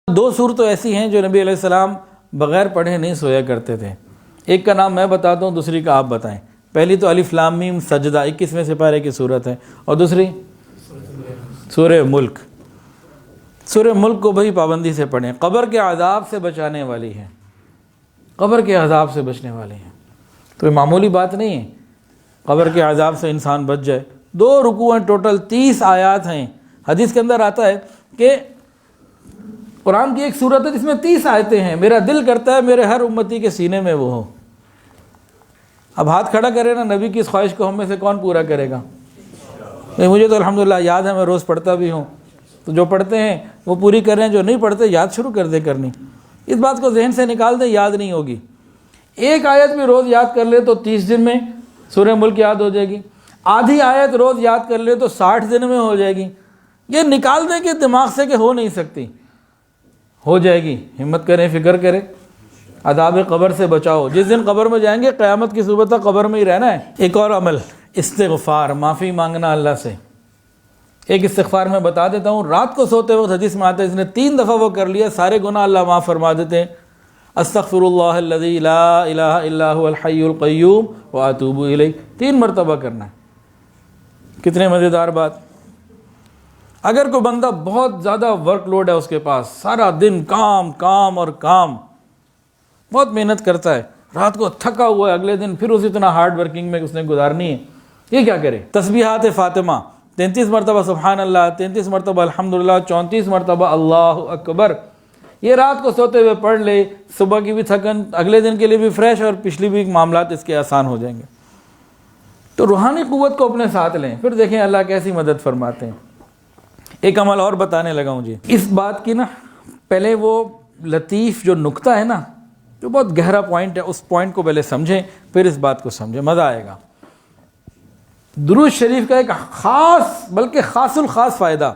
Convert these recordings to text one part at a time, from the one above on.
دو صورتیں ایسی ہیں جو نبی علیہ السلام بغیر پڑھے نہیں سویا کرتے تھے. ایک کا نام میں بتاتا ہوں، دوسری کا آپ بتائیں. پہلی تو الف لام میم سجدہ 21ویں سپارے کی صورت ہے، اور دوسری سورہ ملک. سورہ ملک کو بھئی پابندی سے پڑھیں. قبر کے عذاب سے بچانے والی ہے، قبر کے عذاب سے بچنے والی ہیں. تو یہ معمولی بات نہیں ہے قبر کے عذاب سے انسان بچ جائے. 2 رکوع ہیں، ٹوٹل 30 آیات ہیں. حدیث کے اندر آتا ہے کہ قرآن کی ایک سورت ہے جس میں 30 آیتیں ہیں. میرا دل کرتا ہے میرے ہر امتی کے سینے میں وہ ہو. اب ہاتھ کھڑا کرے نا، نبی کی اس خواہش کو ہم میں سے کون پورا کرے گا؟ مجھے تو الحمدللہ یاد ہے، میں روز پڑھتا بھی ہوں. تو جو پڑھتے ہیں وہ پوری کر رہے ہیں، جو نہیں پڑھتے یاد شروع کر دے کرنی. اس بات کو ذہن سے نکال دیں، یاد نہیں ہوگی. ایک آیت بھی روز یاد کر لے تو 30 دن میں سورہ ملک یاد ہو جائے گی. آدھی آیت روز یاد کر لے تو 60 دن میں ہو جائے گی. یہ نکال دیں کہ دماغ سے کہ ہو نہیں سکتی، ہو جائے گی. ہمت کریں، فکر کریں. عذاب قبر سے بچاؤ. جس دن قبر میں جائیں گے قیامت کی صبح تک قبر میں ہی رہنا ہے. ایک اور عمل، استغفار، معافی مانگنا اللہ سے. ایک استغفار میں بتا دیتا ہوں. رات کو سوتے وقت حدیث میں آتا ہے اس نے 3 دفعہ وہ کر لیا، سارے گناہ اللہ معاف فرما دیتے ہیں. استغفر اللہ الذی لا الہ الا هو الحی القیوم واتوب الیہ 3 مرتبہ کرنا ہے. کتنے مزیدار بات. اگر کوئی بندہ بہت زیادہ ورک لوڈ ہے اس کے پاس، سارا دن کام اور کام، بہت محنت کرتا ہے، رات کو تھکا ہوا ہے، اگلے دن پھر اسی طرح ہارڈ ورکنگ میں اس نے گزارنی ہے، یہ کیا کرے؟ تسبیحات فاطمہ 33 مرتبہ سبحان اللہ، 33 مرتبہ الحمدللہ، 34 مرتبہ اللہ اکبر. یہ رات کو سوتے ہوئے پڑھ لے، صبح کی بھی تھکن، اگلے دن کے لیے بھی فریش، اور پچھلی بھی معاملات اس کے آسان ہو جائیں گے. تو روحانی قوت کو اپنے ساتھ لیں، پھر دیکھیں اللہ کیسی مدد فرماتے ہیں. ایک عمل اور بتانے لگا ہوں جی. اس بات کی نا پہلے وہ لطیف جو نکتہ ہے نا، جو بہت گہرا پوائنٹ ہے، اس پوائنٹ کو پہلے سمجھیں، پھر اس بات کو سمجھیں، مزہ آئے گا. درود شریف کا ایک خاص بلکہ خاص الخاص فائدہ،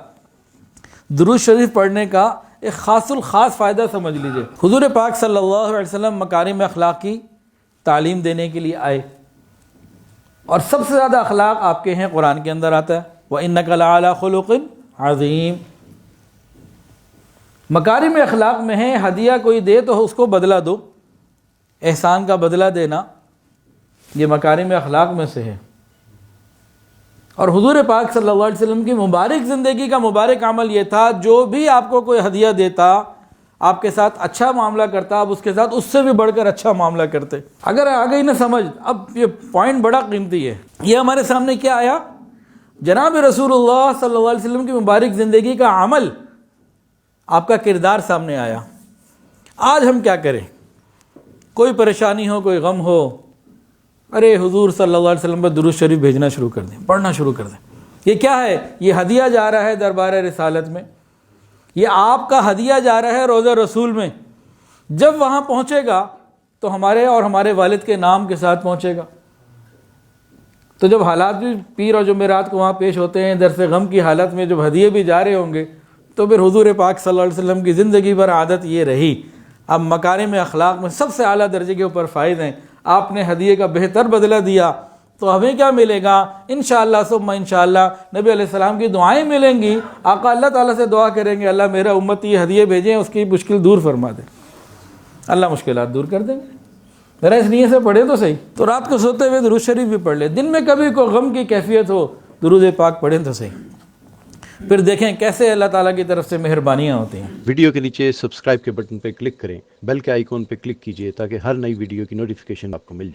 درود شریف پڑھنے کا ایک خاص الخاص فائدہ سمجھ لیجئے. حضور پاک صلی اللہ علیہ وسلم مکارم اخلاق کی تعلیم دینے کے لیے آئے، اور سب سے زیادہ اخلاق آپ کے ہیں قرآن کے اندر آتا ہے وَإِنَّكَ لَعَلَىٰ خُلُقٍ عَظِيمٍ. مکارم اخلاق میں ہے ہدیہ کوئی دے تو اس کو بدلہ دو، احسان کا بدلہ دینا یہ مکارم اخلاق میں سے ہے. اور حضور پاک صلی اللہ علیہ وسلم کی مبارک زندگی کا مبارک عمل یہ تھا، جو بھی آپ کو کوئی ہدیہ دیتا، آپ کے ساتھ اچھا معاملہ کرتا، آپ اس کے ساتھ اس سے بھی بڑھ کر اچھا معاملہ کرتے. اگر آ گئی نہ سمجھ، اب یہ پوائنٹ بڑا قیمتی ہے. یہ ہمارے سامنے کیا آیا؟ جناب رسول اللہ صلی اللہ علیہ وسلم کی مبارک زندگی کا عمل، آپ کا کردار سامنے آیا. آج ہم کیا کریں؟ کوئی پریشانی ہو، کوئی غم ہو، ارے حضور صلی اللہ علیہ وسلم پر درود شریف بھیجنا شروع کر دیں، پڑھنا شروع کر دیں. یہ کیا ہے؟ یہ ہدیہ جا رہا ہے دربار رسالت میں، یہ آپ کا ہدیہ جا رہا ہے روضہ رسول میں. جب وہاں پہنچے گا تو ہمارے اور ہمارے والد کے نام کے ساتھ پہنچے گا. تو جب حالات بھی پیر اور جمعرات کو وہاں پیش ہوتے ہیں، درس غم کی حالت میں جب ہدیے بھی جا رہے ہوں گے، تو پھر حضور پاک صلی اللہ علیہ وسلم کی زندگی پر عادت یہ رہی. اب مکارم اخلاق میں سب سے اعلیٰ درجے کے اوپر فائد ہیں. آپ نے ہدیے کا بہتر بدلہ دیا تو ہمیں کیا ملے گا؟ انشاءاللہ ثم انشاءاللہ نبی علیہ السلام کی دعائیں ملیں گی. آقا اللہ تعالیٰ سے دعا کریں گے، اللہ میرا امتی یہ ہدیے بھیجیں، اس کی مشکل دور فرما دیں. اللہ مشکلات دور کر دیں گے. ذرا اس نیت سے پڑھیں تو صحیح. تو رات کو سوتے ہوئے درود شریف بھی پڑھ لیں. دن میں کبھی کوئی غم کی کیفیت ہو، درود پاک پڑھیں تو صحیح. پھر دیکھیں کیسے اللہ تعالیٰ کی طرف سے مہربانیاں ہوتی ہیں. ویڈیو کے نیچے سبسکرائب کے بٹن پہ کلک کریں، بیل کے آئیکن پہ کلک کیجئے تاکہ ہر نئی ویڈیو کی نوٹیفیکیشن آپ کو مل جائے.